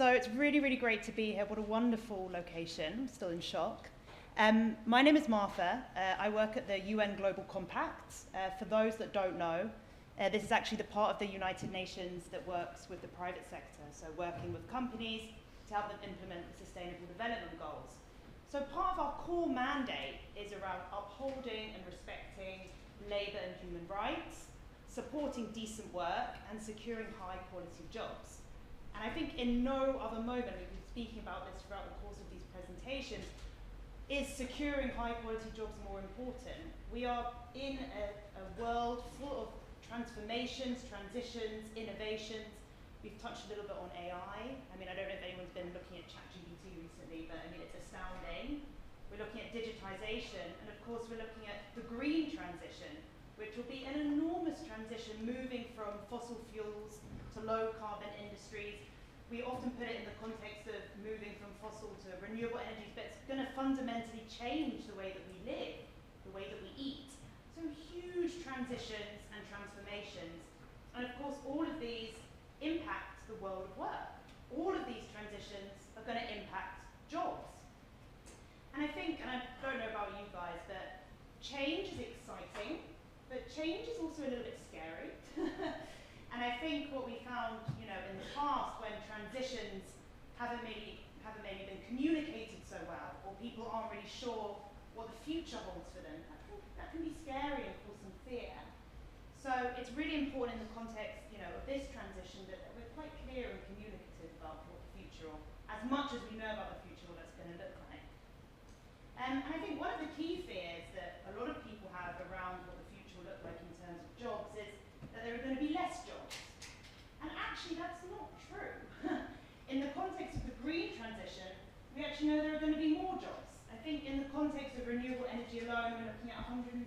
So it's really, really great to be here. What a wonderful location. I'm still in shock. My name is Martha. I work at the UN Global Compact. For those that don't know, this is actually the part of the United Nations that works with the private sector, so working with companies to help them implement the Sustainable Development Goals. So part of our core mandate is around upholding and respecting labour and human rights, supporting decent work, and securing high-quality jobs. And I think in no other moment, we've been speaking about this throughout the course of these presentations, is securing high-quality jobs more important. We are in a world full of transformations, transitions, innovations. We've touched a little bit on AI. I mean, I don't know if anyone's been looking at ChatGPT recently, but I mean, it's astounding. We're looking at digitization, and of course, we're looking at the green transition, which will be an enormous transition moving from fossil fuels to low carbon industries. We often put it in the context of moving from fossil to renewable energies, but it's going to fundamentally change the way that we live, the way that we eat. So huge transitions and transformations. And of course, all of these impact the world of work. All of these transitions are going to impact jobs. And I think, and I don't know about you guys, but change is exciting, but change is also a little bit scary. And I think what we found, in the past when transitions haven't maybe been communicated so well, or people aren't really sure what the future holds for them, I think that can be scary and cause some fear. So it's really important in the context, of this transition that we're quite clear and communicative about what the future, or as much as we know about the future, what that's going to look like. And I think one of the key fears that a lot of people have around what the future will look like in terms of jobs is that there are going to be less jobs. And actually, that's not true. In the context of the green transition, we actually know there are going to be more jobs. I think in the context of renewable energy alone, we're looking at 132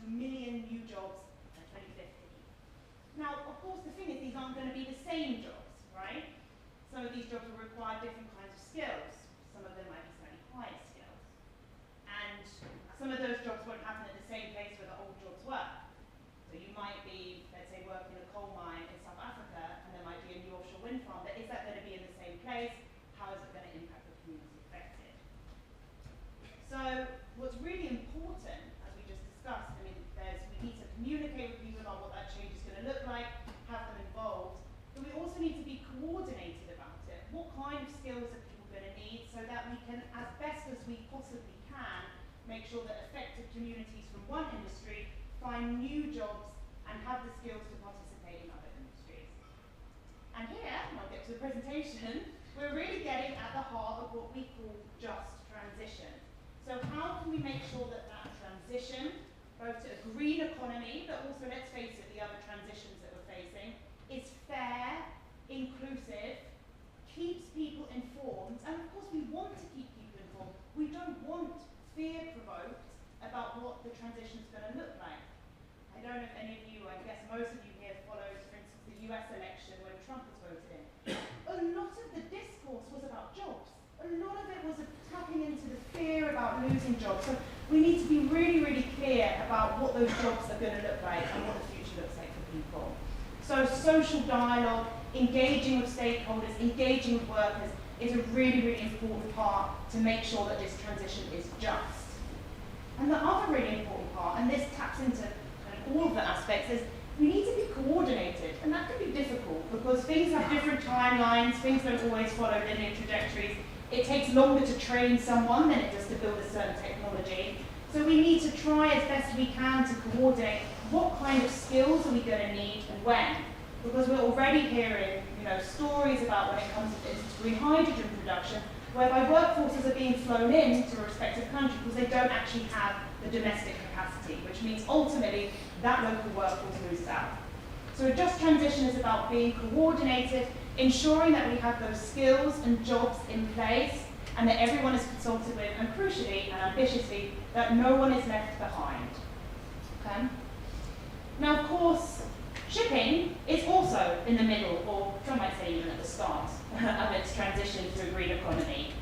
million new jobs by 2050. Now, of course, the thing is these aren't going to be the same jobs, right? Some of these jobs will require different kinds of skills. Some of them might be slightly higher skills. And some of those jobs won't happen at the same place where the old jobs were. So you might be, let's say, working in a coal mine in South Africa, and there might be a new offshore wind farm, but is that going to be in the same place? How is it going to impact the community affected? So what's really important, as we just discussed, we need to communicate with people about what that change is going to look like, have them involved, but we also need to be coordinated about it. What kind of skills are people going to need so that we can, as best as we possibly can, make sure that affected communities from one industry find new jobs and have the skills to participate in other industries. And here, and I'll get to the presentation, we're really getting at the heart of what we call just transition. So how can we make sure that that transition, both to a green economy, but also, let's face it, the other transitions that we're facing, is fair, inclusive, keeps people informed, and of course we want to keep people informed. We don't want fear-provoked about what the transition is going to look like. I don't know if any of you, I guess most of you here followed, for instance, the US election when Trump was voted in. A lot of the discourse was about jobs. A lot of it was tapping into the fear about losing jobs. So we need to be really, really clear about what those jobs are going to look like and what the future looks like for people. So social dialogue, engaging with stakeholders, engaging with workers is a really, really important part to make sure that this transition is just. And the other really important part, and this taps into all of the aspects, is we need to be coordinated, and that can be difficult because things have different timelines, things don't always follow linear trajectories. It takes longer to train someone than it does to build a certain technology. So we need to try as best we can to coordinate what kind of skills are we going to need and when. Because we're already hearing stories about when it comes to green hydrogen production, whereby workforces are being flown in to a respective country because they don't actually have the domestic capacity, which means ultimately that local workforce loses out. So a just transition is about being coordinated, ensuring that we have those skills and jobs in place, and that everyone is consulted with, and crucially and ambitiously, that no one is left behind. Okay? Now, of course, shipping is also in the middle, or some might say even at the start, of its transition to a green economy.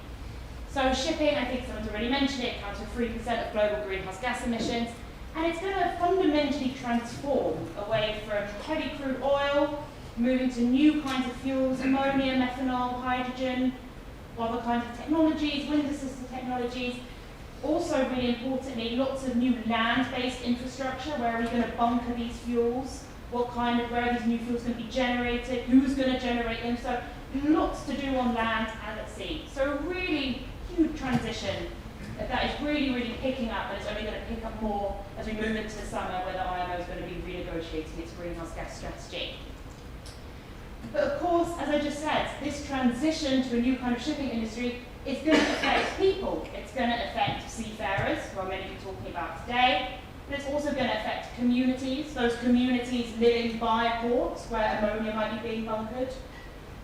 So shipping, I think someone's already mentioned it, accounts for 3% of global greenhouse gas emissions, and it's going to fundamentally transform away from heavy crude oil, moving to new kinds of fuels, ammonia, methanol, hydrogen, other kinds of technologies, wind assisted technologies. Also, really importantly, lots of new land-based infrastructure. Where are we going to bunker these fuels? Where are these new fuels going to be generated? Who's going to generate them? So lots to do on land and at sea. So a really huge transition that is really, really picking up, and it's only going to pick up more as we move into the summer, where the IMO is going to be renegotiating its greenhouse gas strategy. But of course, as I just said, this transition to a new kind of shipping industry is going to affect people. It's going to affect seafarers, who many of you are talking about today, but it's also going to affect communities, those communities living by ports where ammonia might be being bunkered,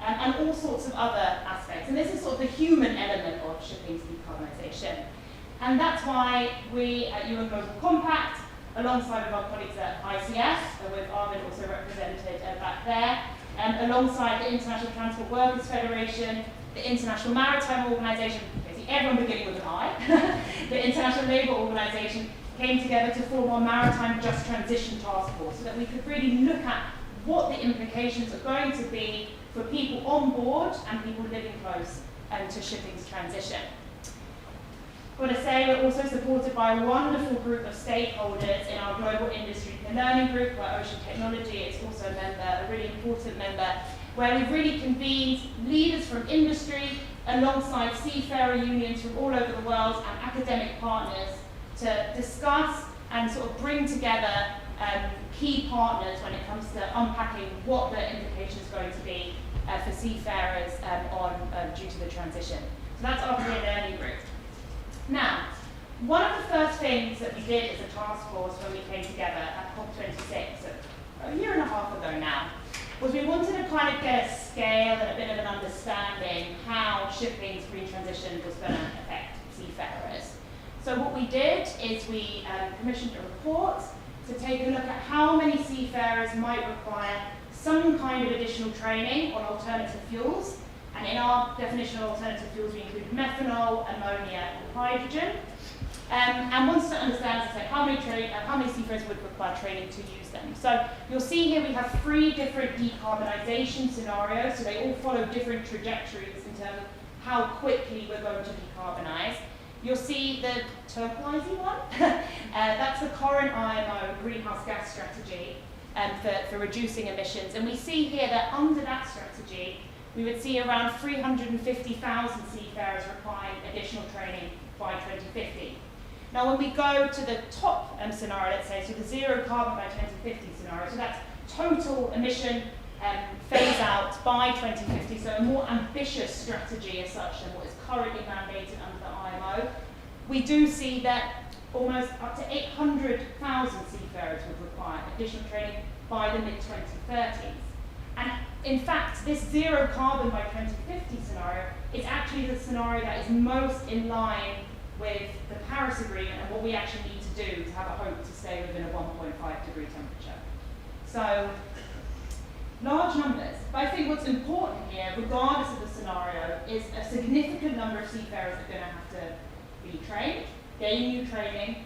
and all sorts of other aspects. And this is sort of the human element of shipping's decarbonisation. And that's why we at UN Global Compact, alongside with our colleagues at ICS, with Arvid also represented back there, alongside the International Transport Workers Federation, the International Maritime Organization, basically everyone beginning with an I, the International Labour Organization, came together to form our Maritime Just Transition Task Force, so that we could really look at what the implications are going to be for people on board and people living close to shipping's transition. I want to say we're also supported by a wonderful group of stakeholders in our Global Industry Learning Group, where Ocean Technology is also a member, a really important member, where we've really convened leaders from industry alongside seafarer unions from all over the world and academic partners to discuss and sort of bring together key partners when it comes to unpacking what the implication is going to be for seafarers due to the transition. So that's our career learning group. Now, one of the first things that we did as a task force when we came together at COP26, a year and a half ago now, was we wanted to kind of get a scale and a bit of an understanding how shipping's green transition was going to affect seafarers. So what we did is we commissioned a report to take a look at how many seafarers might require some kind of additional training on alternative fuels. And in our definition of alternative fuels, we include methanol, ammonia, and hydrogen. And wanted to understand, as I said, how many seafarers would require training to use them. So you'll see here we have 3 different decarbonisation scenarios, so they all follow different trajectories in terms of how quickly we're going to decarbonise. You'll see the turquoisey one. That's the current IMO greenhouse gas strategy for reducing emissions. And we see here that under that strategy, we would see around 350,000 seafarers requiring additional training by 2050. Now, when we go to the top scenario, let's say, so the zero carbon by 2050 scenario, so that's total emission phase out by 2050, so a more ambitious strategy as such than what is currently mandated under the IMO. We do see that almost up to 800,000 seafarers would require additional training by the mid-2030s. And in fact, this zero carbon by 2050 scenario is actually the scenario that is most in line with the Paris Agreement and what we actually need to do to have a hope to stay within a 1.5 degree temperature. So, large numbers. But I think what's important here, regardless of the scenario, is a significant number of seafarers are going to have to be trained, gain new training.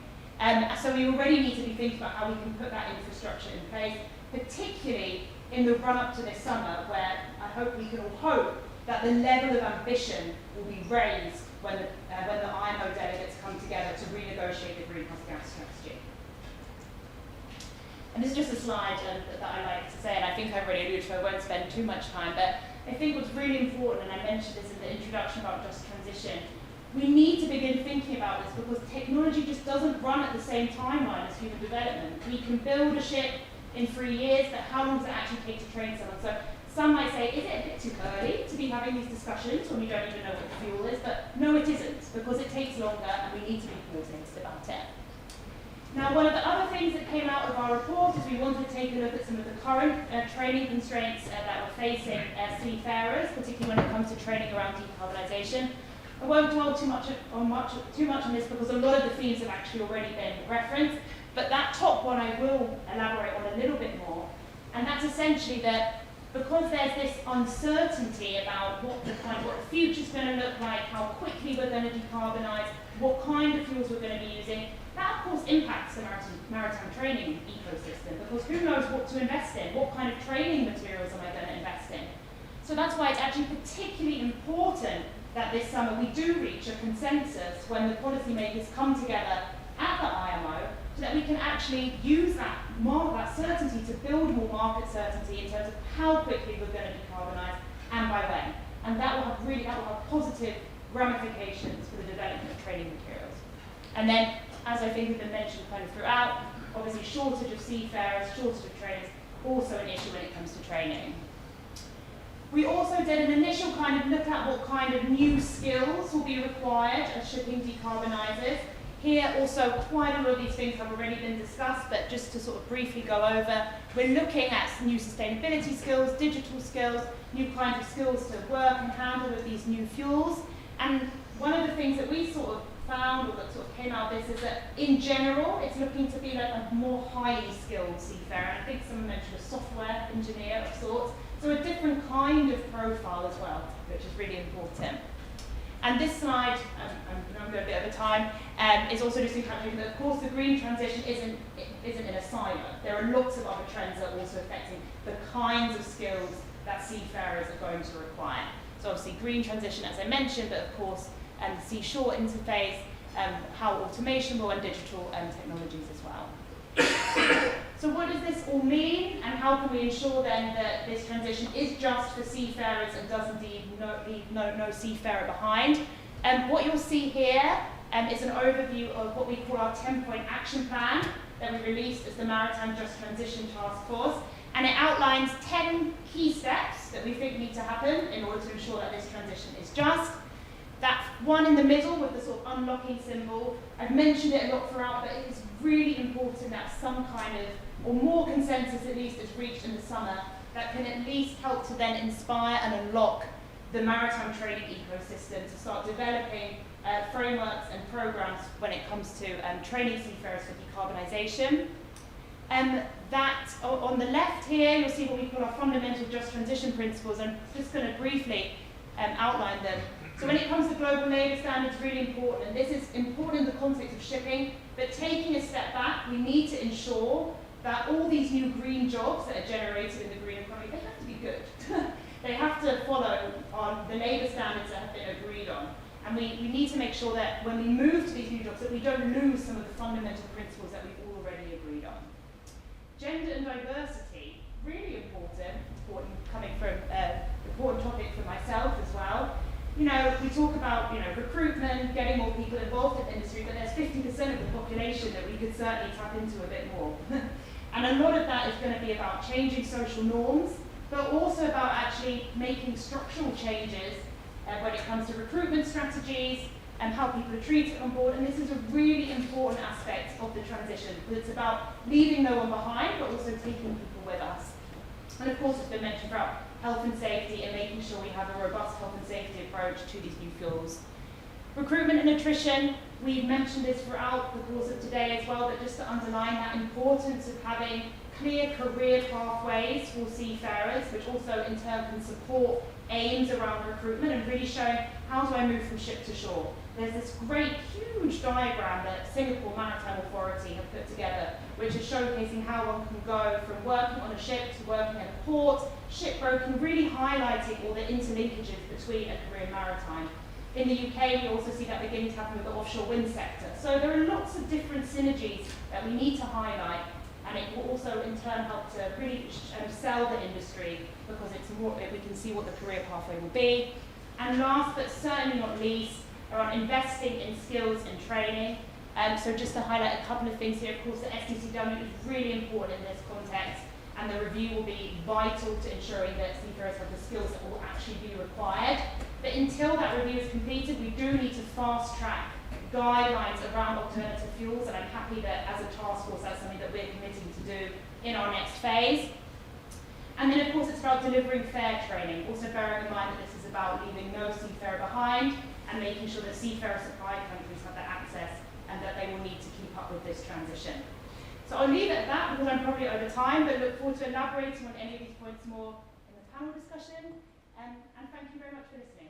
So we already need to be thinking about how we can put that infrastructure in place, particularly in the run-up to this summer, where I hope we can all hope that the level of ambition will be raised when the IMO delegates come together to renegotiate the greenhouse gas strategy. And this is just a slide that I like to say, and I think I've already alluded to, I won't spend too much time, but I think what's really important, and I mentioned this in the introduction about just transition, we need to begin thinking about this because technology just doesn't run at the same timeline as human development. We can build a ship in 3 years, but how long does it actually take to train someone? So some might say, is it a bit too early to be having these discussions when we don't even know what the fuel is? But no, it isn't, because it takes longer and we need to be coordinated about it. Now, one of the other things that came out of our report is we wanted to take a look at some of the current training constraints that we're facing seafarers, particularly when it comes to training around decarbonisation. I won't dwell too much on this because a lot of the themes have actually already been referenced, but that top one I will elaborate on a little bit more, and that's essentially that because there's this uncertainty about what the future's going to look like, how quickly we're going to decarbonise, what kind of fuels we're going to be using, that of course impacts the maritime training ecosystem. ecosystem, because who knows what to invest in? What kind of training materials am I going to invest in? So that's why it's actually particularly important that this summer we do reach a consensus when the policymakers come together at the IMO, so that we can actually use that certainty to build more market certainty in terms of how quickly we're going to decarbonise and by when. And that will have positive ramifications for the development of training materials. And then, as I think has been mentioned kind of throughout, obviously shortage of seafarers, shortage of trainers, also an issue when it comes to training. We also did an initial kind of look at what kind of new skills will be required as shipping decarbonises. Here also quite a lot of these things have already been discussed, but just to sort of briefly go over, we're looking at new sustainability skills, digital skills, new kinds of skills to work and handle with these new fuels. And one of the things that we sort of found, or that sort of came out of this, is that in general, it's looking to be like a more highly skilled seafarer. And I think someone mentioned a software engineer of sorts. So a different kind of profile as well, which is really important. And this slide, I'm going a bit over time, is also just encapsulating that, of course, the green transition isn't in a silo. There are lots of other trends that are also affecting the kinds of skills that seafarers are going to require. So obviously green transition, as I mentioned, but of course sea-shore interface, how automation will, and digital technologies as well. So what does this all mean, and how can we ensure then that this transition is just for seafarers and does indeed leave no seafarer behind? What you'll see here is an overview of what we call our 10-point action plan that we released as the Maritime Just Transition Task Force. And it outlines 10 key steps that we think need to happen in order to ensure that this transition is just. That one in the middle with the sort of unlocking symbol, I've mentioned it a lot throughout, but it is really important that some kind of, or more consensus at least, is reached in the summer that can at least help to then inspire and unlock the maritime training ecosystem to start developing frameworks and programs when it comes to training seafarers for decarbonisation. That on the left here, you'll see what we call our fundamental just transition principles. I'm just going to briefly outline them. So when it comes to global labour standards, really important, and this is important in the context of shipping, but taking a step back, we need to ensure that all these new green jobs that are generated in the green economy, they have to be good. They have to follow on the labour standards that have been agreed on. And we need to make sure that when we move to these new jobs, that we don't lose some of the fundamental principles that we've already agreed on. Gender and diversity, really important coming from an important topic for myself as well. You know, we talk about, recruitment, getting more people involved in the industry, but there's 50% of the population that we could certainly tap into a bit more. And a lot of that is going to be about changing social norms, but also about actually making structural changes when it comes to recruitment strategies and how people are treated on board. And this is a really important aspect of the transition, because it's about leaving no one behind, but also taking people with us. And of course, it's been mentioned throughout, health and safety, and making sure we have a robust health and safety approach to these new fuels. Recruitment and attrition, we've mentioned this throughout the course of today as well, but just to underline that importance of having clear career pathways for seafarers, which also in turn can support aims around recruitment and really showing how do I move from ship to shore. There's this great, huge diagram that Singapore Maritime Authority have put together, which is showcasing how one can go from working on a ship to working at a port, shipbroking, really highlighting all the interlinkages between a career in maritime. In the UK, we also see that beginning to happen with the offshore wind sector. So there are lots of different synergies that we need to highlight, and it will also in turn help to really sell the industry, because it's more, we can see what the career pathway will be. And last but certainly not least, around investing in skills and training. So just to highlight a couple of things here, of course the STCW is really important in this context, and the review will be vital to ensuring that seafarers have the skills that will actually be required. But until that review is completed, we do need to fast track guidelines around alternative fuels, and I'm happy that as a task force that's something that we're committing to do in our next phase. And then of course it's about delivering fair training, also bearing in mind that this is about leaving no seafarer behind and making sure that seafarer supply countries have the access and that they will need to keep up with this transition. So I'll leave it at that because I'm probably over time, but look forward to elaborating on any of these points more in the panel discussion. And thank you very much for listening.